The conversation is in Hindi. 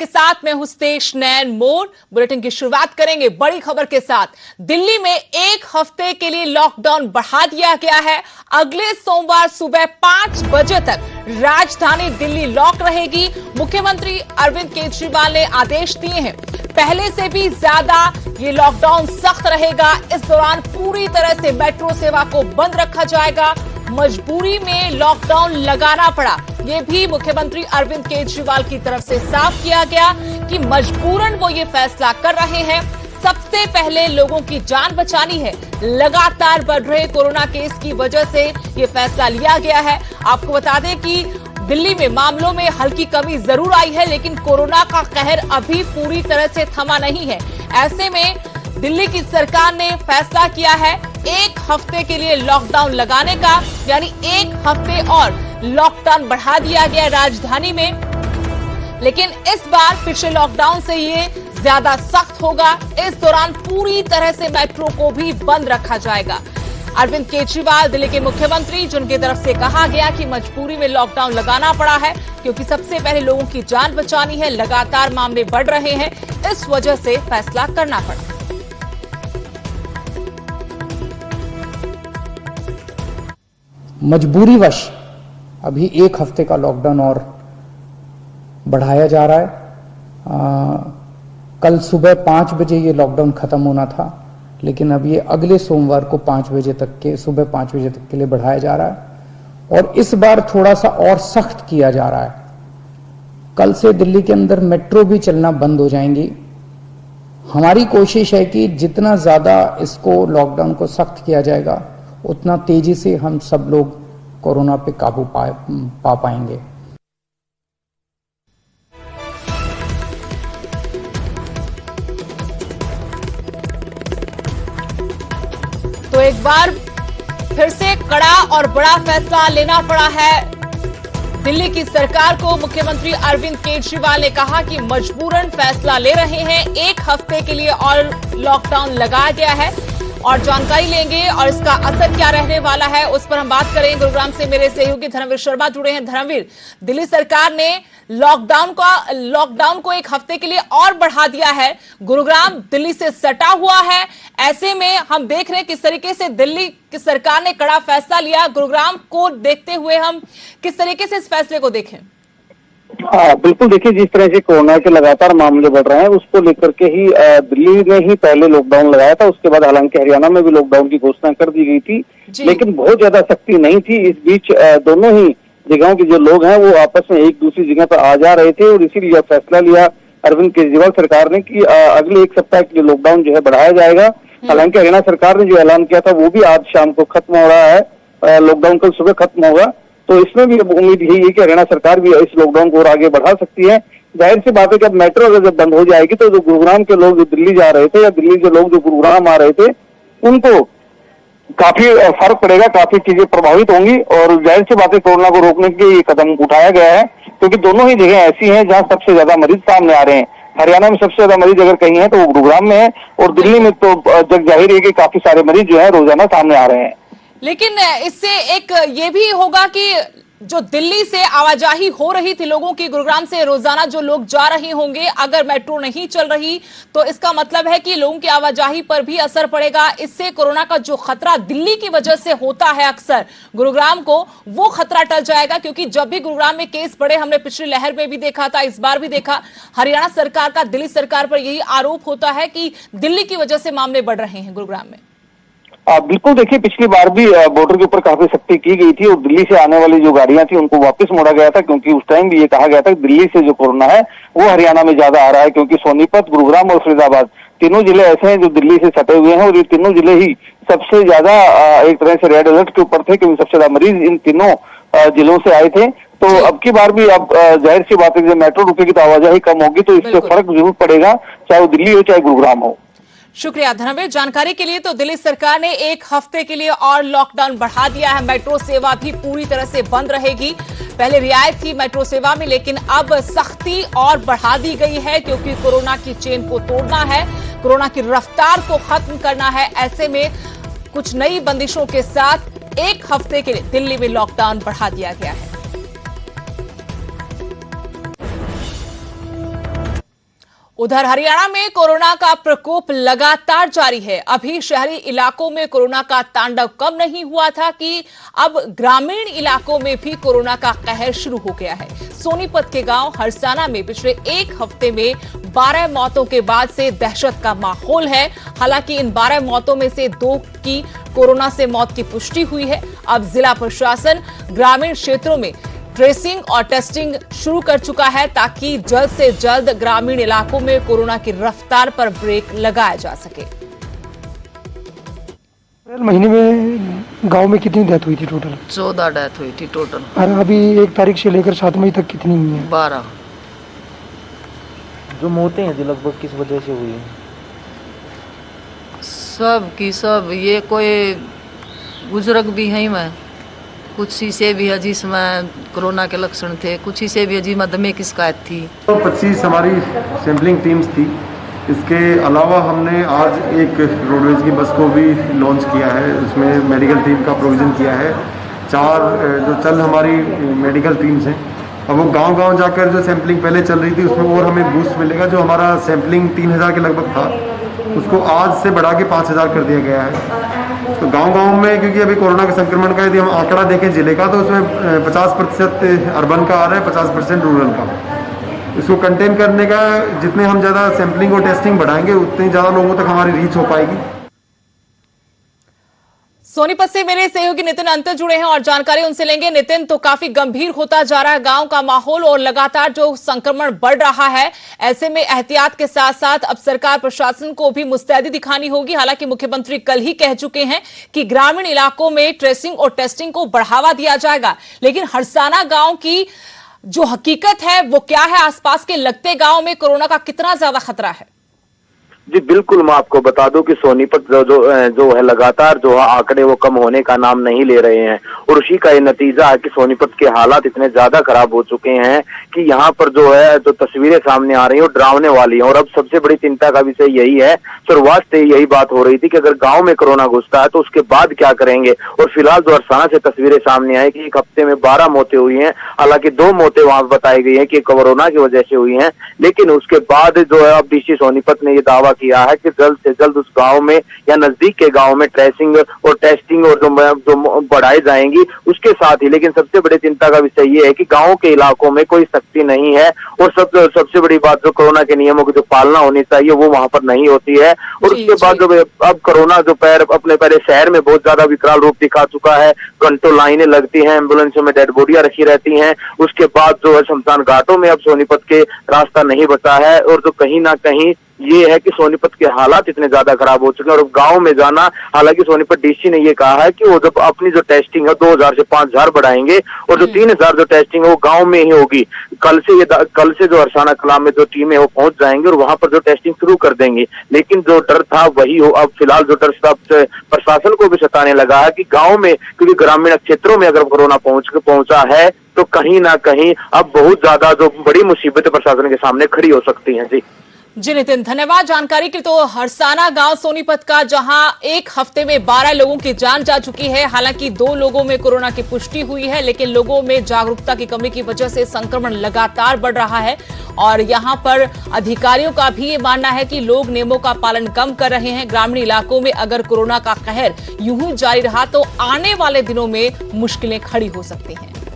के साथ मैं हूं स्तेश नैन मोर। बुलेटिन की शुरुआत करेंगे बड़ी खबर के साथ। दिल्ली में एक हफ्ते के लिए लॉकडाउन बढ़ा दिया गया है। अगले सोमवार सुबह 5 बजे तक राजधानी दिल्ली लॉक रहेगी। मुख्यमंत्री अरविंद केजरीवाल ने आदेश दिए हैं। पहले से भी ज्यादा ये लॉकडाउन सख्त रहेगा। इस दौरान पूरी तरह से मेट्रो सेवा को बंद रखा जाएगा। मजबूरी में लॉकडाउन लगाना पड़ा, ये भी मुख्यमंत्री अरविंद केजरीवाल की तरफ से साफ किया गया कि मजबूरन वो ये फैसला कर रहे हैं। सबसे पहले लोगों की जान बचानी है। लगातार बढ़ रहे कोरोना केस की वजह से ये फैसला लिया गया है। आपको बता दें कि दिल्ली में मामलों में हल्की कमी जरूर आई है, लेकिन कोरोना का कहर अभी पूरी तरह से थमा नहीं है। ऐसे में दिल्ली की सरकार ने फैसला किया है एक हफ्ते के लिए लॉकडाउन लगाने का, यानी एक हफ्ते और लॉकडाउन बढ़ा दिया गया राजधानी में। लेकिन इस बार पिछले लॉकडाउन से ये ज्यादा सख्त होगा। इस दौरान पूरी तरह से मेट्रो को भी बंद रखा जाएगा। अरविंद केजरीवाल दिल्ली के मुख्यमंत्री, जिनकी तरफ से कहा गया कि मजबूरी में लॉकडाउन लगाना पड़ा है क्योंकि सबसे पहले लोगों की जान बचानी है। लगातार मामले बढ़ रहे हैं, इस वजह से फैसला करना पड़ा। मजबूरीवश अभी एक हफ्ते का लॉकडाउन और बढ़ाया जा रहा है। कल सुबह 5 बजे ये लॉकडाउन खत्म होना था, लेकिन अब ये अगले सोमवार को 5 बजे तक के सुबह 5 बजे तक के लिए बढ़ाया जा रहा है और इस बार थोड़ा सा और सख्त किया जा रहा है। कल से दिल्ली के अंदर मेट्रो भी चलना बंद हो जाएंगी। हमारी कोशिश है कि जितना ज्यादा इसको लॉकडाउन को सख्त किया जाएगा उतना तेजी से हम सब लोग कोरोना पे काबू पा पाएंगे। तो एक बार फिर से कड़ा और बड़ा फैसला लेना पड़ा है दिल्ली की सरकार को। मुख्यमंत्री अरविंद केजरीवाल ने कहा कि मजबूरन फैसला ले रहे हैं। एक हफ्ते के लिए और लॉकडाउन लगाया गया है और जानकारी लेंगे और इसका असर क्या रहने वाला है उस पर हम बात करेंगे। गुरुग्राम से मेरे सहयोगी धर्मवीर शर्मा जुड़े हैं। धर्मवीर, दिल्ली सरकार ने लॉकडाउन को एक हफ्ते के लिए और बढ़ा दिया है। गुरुग्राम दिल्ली से सटा हुआ है, ऐसे में हम देख रहे हैं किस तरीके से दिल्ली की सरकार ने कड़ा फैसला लिया। गुरुग्राम को देखते हुए हम किस तरीके से इस फैसले को देखें? हाँ बिल्कुल, देखिए जिस तरह से कोरोना के लगातार मामले बढ़ रहे हैं उसको लेकर के ही दिल्ली ने ही पहले लॉकडाउन लगाया था। उसके बाद हालांकि हरियाणा में भी लॉकडाउन की घोषणा कर दी गई थी, लेकिन बहुत ज्यादा सख्ती नहीं थी। इस बीच दोनों ही जगहों के जो लोग हैं वो आपस में एक दूसरी जगह पर आ जा रहे थे और इसीलिए फैसला लिया अरविंद केजरीवाल सरकार ने कि अगले एक सप्ताह के लिए लॉकडाउन जो है बढ़ाया जाएगा। हालांकि हरियाणा सरकार ने जो ऐलान किया था वो भी आज शाम को खत्म हो रहा है। लॉकडाउन कल सुबह खत्म होगा, तो इसमें भी अब उम्मीद यही है कि हरियाणा सरकार भी इस लॉकडाउन को और आगे बढ़ा सकती है। जाहिर सी बात है कि अब मेट्रो अगर जब बंद हो जाएगी तो जो गुरुग्राम के लोग जो दिल्ली जा रहे थे या दिल्ली के लोग जो गुरुग्राम आ रहे थे उनको काफी फर्क पड़ेगा, काफी चीजें प्रभावित होंगी। और जाहिर सी बात है कोरोना को रोकने के लिए ये कदम उठाया गया है क्योंकि दोनों ही जगह ऐसी हैं जहां सबसे ज्यादा मरीज सामने आ रहे हैं। हरियाणा में सबसे ज्यादा मरीज अगर कहीं है तो वो गुरुग्राम में है और दिल्ली में तो जग जाहिर है कि काफी सारे मरीज जो है रोजाना सामने आ रहे हैं। लेकिन इससे एक ये भी होगा कि जो दिल्ली से आवाजाही हो रही थी लोगों की, गुरुग्राम से रोजाना जो लोग जा रहे होंगे, अगर मेट्रो नहीं चल रही तो इसका मतलब है कि लोगों की आवाजाही पर भी असर पड़ेगा। इससे कोरोना का जो खतरा दिल्ली की वजह से होता है अक्सर गुरुग्राम को, वो खतरा टल जाएगा। क्योंकि जब भी गुरुग्राम में केस बढ़े, हमने पिछली लहर में भी देखा था, इस बार भी देखा, हरियाणा सरकार का दिल्ली सरकार पर यही आरोप होता है कि दिल्ली की वजह से मामले बढ़ रहे हैं गुरुग्राम में। बिल्कुल, देखिए पिछली बार भी बॉर्डर के ऊपर काफी सख्ती की गई थी और दिल्ली से आने वाली जो गाड़ियां थी उनको वापस मोड़ा गया था क्योंकि उस टाइम भी ये कहा गया था कि दिल्ली से जो कोरोना है वो हरियाणा में ज्यादा आ रहा है क्योंकि सोनीपत, गुरुग्राम और फरीदाबाद तीनों जिले ऐसे हैं जो दिल्ली से सटे हुए हैं और ये तीनों जिले ही सबसे ज्यादा एक तरह से रेड अलर्ट के ऊपर थे क्योंकि सबसे ज्यादा मरीज इन तीनों जिलों से आए थे। तो अब की बार भी अब जाहिर सी बात है जब मेट्रो रुकेगी तो आवाजाही कम होगी, तो इससे फर्क जरूर पड़ेगा, चाहे वो दिल्ली हो चाहे गुरुग्राम हो। शुक्रिया धर्मवीर जानकारी के लिए। तो दिल्ली सरकार ने एक हफ्ते के लिए और लॉकडाउन बढ़ा दिया है। मेट्रो सेवा भी पूरी तरह से बंद रहेगी। पहले रियायत थी मेट्रो सेवा में, लेकिन अब सख्ती और बढ़ा दी गई है क्योंकि कोरोना की चेन को तोड़ना है, कोरोना की रफ्तार को खत्म करना है। ऐसे में कुछ नई बंदिशों के साथ एक हफ्ते के लिए दिल्ली में लॉकडाउन बढ़ा दिया गया है। उधर हरियाणा में कोरोना का प्रकोप लगातार जारी है। अभी शहरी इलाकों में कोरोना का तांडव कम नहीं हुआ था कि अब ग्रामीण इलाकों में भी कोरोना का कहर शुरू हो गया है। सोनीपत के गांव हरसाना में पिछले एक हफ्ते में 12 मौतों के बाद से दहशत का माहौल है। हालांकि इन 12 मौतों में से 2 की कोरोना से मौत की पुष्टि हुई है। अब जिला प्रशासन ग्रामीण क्षेत्रों में ट्रेसिंग और टेस्टिंग शुरू कर चुका है ताकि जल्द से जल्द ग्रामीण इलाकों में कोरोना की रफ्तार पर ब्रेक लगाया जा सके। अप्रैल महीने में गांव में कितनी डेथ हुई थी टोटल? 14 डेथ हुई थी टोटल। और अभी 1 तारीख से लेकर 7 मई तक कितनी हुई है? 12। जो मौतें हैं जो लगभग किस वजह से हुई है? सब की सब, ये कोई बुजुर्ग भी हैं मैं, कुछ ही से भी है जिसमें कोरोना के लक्षण थे, कुछ ही से भी है जिसमें दमे की शिकायत थी। तो 25 हमारी सैम्पलिंग टीम्स थी। इसके अलावा हमने आज एक रोडवेज की बस को भी लॉन्च किया है, उसमें मेडिकल टीम का प्रोविज़न किया है। 4 जो चल हमारी मेडिकल टीम्स हैं, अब वो गांव-गांव जाकर जो सैम्पलिंग पहले चल रही थी उसमें और हमें बूस्ट मिलेगा। जो हमारा सैम्पलिंग 3000 के लगभग था उसको आज से बढ़ा के 5000 कर दिया गया है। तो गांव-गांव में, क्योंकि अभी कोरोना के संक्रमण का यदि हम आंकड़ा देखें जिले का, तो उसमें 50% अर्बन का आ रहा है, 50% रूरल का। इसको कंटेन करने का जितने हम ज़्यादा सैम्पलिंग और टेस्टिंग बढ़ाएंगे उतनी ज़्यादा लोगों तक हमारी रीच हो पाएगी। सोनीपत से मेरे सहयोगी नितिन अंतर जुड़े हैं और जानकारी उनसे लेंगे। नितिन, तो काफी गंभीर होता जा रहा है गांव का माहौल और लगातार जो संक्रमण बढ़ रहा है, ऐसे में एहतियात के साथ साथ अब सरकार प्रशासन को भी मुस्तैदी दिखानी होगी। हालांकि मुख्यमंत्री कल ही कह चुके हैं कि ग्रामीण इलाकों में ट्रेसिंग और टेस्टिंग को बढ़ावा दिया जाएगा, लेकिन हरसाना गांव की जो हकीकत है वो क्या है? आसपास के लगते गांव में कोरोना का कितना ज्यादा खतरा है? जी बिल्कुल, मैं आपको बता दूं कि सोनीपत जो है लगातार जो है आंकड़े वो कम होने का नाम नहीं ले रहे हैं और उसी का ये नतीजा है कि सोनीपत के हालात इतने ज्यादा खराब हो चुके हैं कि यहाँ पर जो है जो तस्वीरें सामने आ रही हैं वो डरावने वाली हैं। और अब सबसे बड़ी चिंता का विषय यही है, शुरुआत से यही बात हो रही थी कि अगर गाँव में कोरोना घुसता है तो उसके बाद क्या करेंगे। और फिलहाल जो हरसाना से तस्वीरें सामने आई कि एक हफ्ते में 12 मौतें हुई हैं। हालांकि 2 मौतें वहां बताई गई है कि कोरोना की वजह से हुई हैं, लेकिन उसके बाद जो है अब डीसी सोनीपत ने ये दावा किया है कि जल्द से जल्द उस गांव में या नजदीक के गांव में ट्रेसिंग और टेस्टिंग और जो बढ़ाई जाएंगी उसके साथ ही। लेकिन सबसे बड़ी चिंता का विषय ये है कि गांव के इलाकों में कोई सख्ती नहीं है और सबसे बड़ी बात जो कोरोना के नियमों की जो पालना होनी चाहिए वो वहां पर नहीं होती है। और उसके बाद जो अब कोरोना जो अपने पहले शहर में बहुत ज्यादा विकराल रूप दिखा चुका है, घंटों लाइनें लगती हैं, एम्बुलेंसों में डेड बॉडियां रखी रहती हैं। उसके बाद जो है शमशान घाटों में अब सोनीपत के रास्ता नहीं बचा है और जो कहीं ना कहीं ये है कि सोनीपत के हालात इतने ज्यादा खराब हो चुके हैं और गांव में जाना, हालांकि सोनीपत डीसी ने ये कहा है कि वो जब अपनी जो टेस्टिंग है 2000 से 5000 बढ़ाएंगे और जो 3000 जो टेस्टिंग है वो गांव में ही होगी। कल से जो हरसाना कला में जो टीम है वो पहुंच जाएंगे और वहां पर जो टेस्टिंग शुरू कर देंगे। लेकिन जो डर था वही हो, अब फिलहाल जो डर प्रशासन को भी सताने लगा है कि गाँव में, क्योंकि ग्रामीण क्षेत्रों में अगर कोरोना पहुंचा है तो कहीं ना कहीं अब बहुत ज्यादा जो बड़ी मुसीबतें प्रशासन के सामने खड़ी हो सकती हैं। जी नितिन, धन्यवाद जानकारी के। तो हरसाना गांव सोनीपत का, जहां एक हफ्ते में 12 लोगों की जान जा चुकी है। हालांकि 2 लोगों में कोरोना की पुष्टि हुई है, लेकिन लोगों में जागरूकता की कमी की वजह से संक्रमण लगातार बढ़ रहा है और यहां पर अधिकारियों का भी ये मानना है कि लोग नियमों का पालन कम कर रहे हैं। ग्रामीण इलाकों में अगर कोरोना का कहर यूं ही जारी रहा तो आने वाले दिनों में मुश्किलें खड़ी हो सकती हैं।